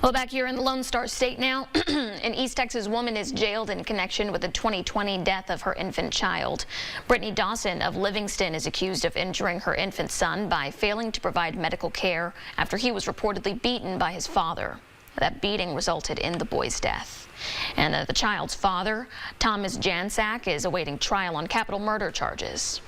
Well, back here in the Lone Star State now, an East Texas woman is jailed in connection with the 2020 death of her infant child. Brittany Dawson of Livingston is accused of injuring her infant son by failing to provide medical care after he was reportedly beaten by his father. That beating resulted in the boy's death. And the child's father, Thomas Jansak, is awaiting trial on capital murder charges.